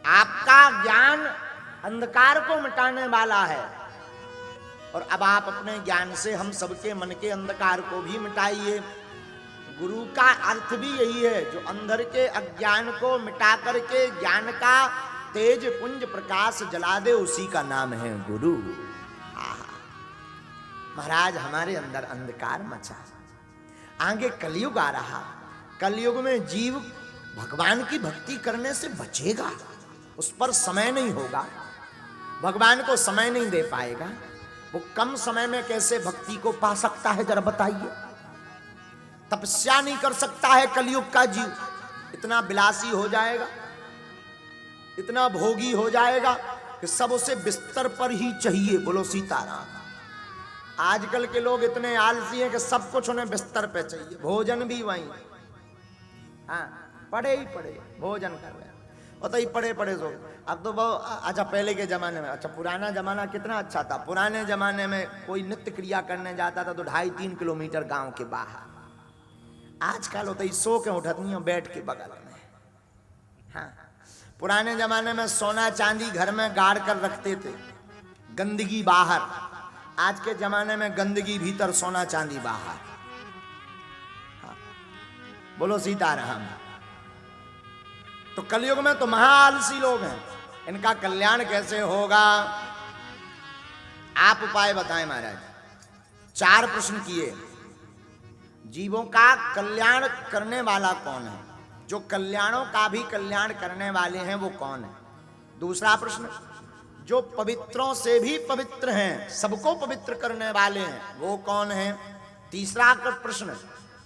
आपका ज्ञान अंधकार को मिटाने वाला है, और अब आप अपने ज्ञान से हम सबके मन के अंधकार को भी मिटाइए। गुरु का अर्थ भी यही है, जो अंधर के अज्ञान को मिटा करके ज्ञान का तेज पुंज प्रकाश जला दे, उसी का नाम है गुरु। महाराज हमारे अंदर अंधकार मचा, आगे कलयुग आ रहा, कलयुग में जीव भगवान की भक्ति करने से बचेगा, उस पर समय नहीं होगा, भगवान को समय नहीं दे पाएगा। वो कम समय में कैसे भक्ति को पा सकता है, जरा बताइए। तपस्या नहीं कर सकता है कलयुग का जीव, इतना विलासी हो जाएगा, इतना भोगी हो जाएगा कि सब उसे बिस्तर पर ही चाहिए। बोलो सीताराम। आजकल के लोग इतने आलसी हैं कि सब कुछ उन्हें बिस्तर पे चाहिए, भोजन भी वहीं, हाँ पड़े ही पड़े भोजन कर रहे हैं, और तो ही पड़े पड़े सो। अब तो बहुत अच्छा, पहले के जमाने में, अच्छा पुराना जमाना कितना अच्छा था। पुराने जमाने में कोई नित्य क्रिया करने जाता था तो 2.5-3 किलोमीटर गांव के बाहर, आजकल होता ही सो के उठत नहीं, बैठ के बगल में। हाँ, पुराने जमाने में सोना चांदी घर में गाड़ कर रखते थे, गंदगी बाहर। आज के जमाने में गंदगी भीतर, सोना चांदी बाहर। हाँ, बोलो सीताराम। तो कलयुग में तो महाआलसी लोग हैं, इनका कल्याण कैसे होगा, आप उपाय बताएं महाराज। 4 प्रश्न किए। जीवों का कल्याण करने वाला कौन है, जो कल्याणों का भी कल्याण करने वाले हैं वो कौन है। दूसरा प्रश्न, जो पवित्रों से भी पवित्र हैं, सबको पवित्र करने वाले हैं, वो कौन है। तीसरा प्रश्न,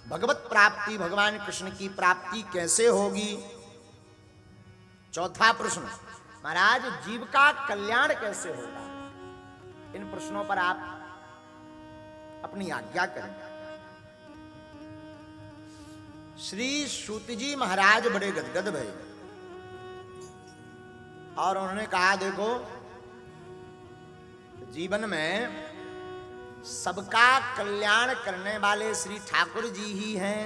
भगवत प्राप्ति, भगवान कृष्ण की प्राप्ति कैसे होगी। चौथा प्रश्न, महाराज जीव का कल्याण कैसे होगा। इन प्रश्नों पर आप अपनी आज्ञा करें। श्री सूत जी महाराज बड़े गदगद भये और उन्होंने कहा, देखो जीवन में सबका कल्याण करने वाले श्री ठाकुर जी ही हैं।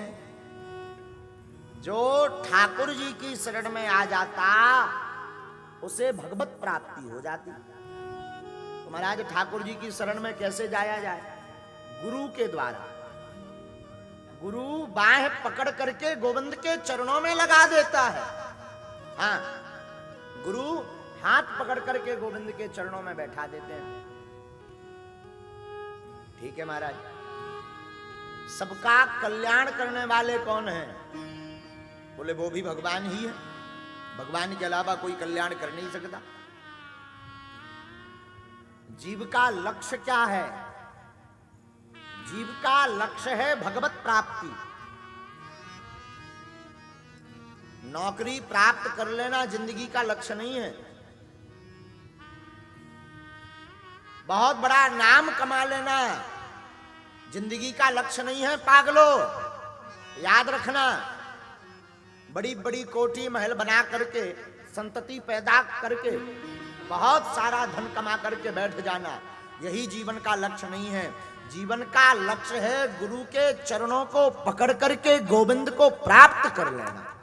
जो ठाकुर जी की शरण में आ जाता उसे भगवत प्राप्ति हो जाती। तो महाराज ठाकुर जी की शरण में कैसे जाया जाए, गुरु के द्वारा। गुरु बाह पकड़ करके गोविंद के चरणों में लगा देता है। हाँ, गुरु हाथ पकड़ करके गोविंद के चरणों में बैठा देते हैं। ठीक है महाराज। सबका कल्याण करने वाले कौन हैं, बोले वो भी भगवान ही है, भगवान के अलावा कोई कल्याण कर नहीं सकता। जीव का लक्ष्य क्या है, जीव का लक्ष्य है भगवत प्राप्ति। नौकरी प्राप्त कर लेना जिंदगी का लक्ष्य नहीं है, बहुत बड़ा नाम कमा लेना जिंदगी का लक्ष्य नहीं है पागलो। याद रखना, बड़ी बड़ी कोठी महल बना करके, संतति पैदा करके, बहुत सारा धन कमा करके बैठ जाना, यही जीवन का लक्ष्य नहीं है। जीवन का लक्ष्य है गुरु के चरणों को पकड़ करके गोविंद को प्राप्त कर लेना।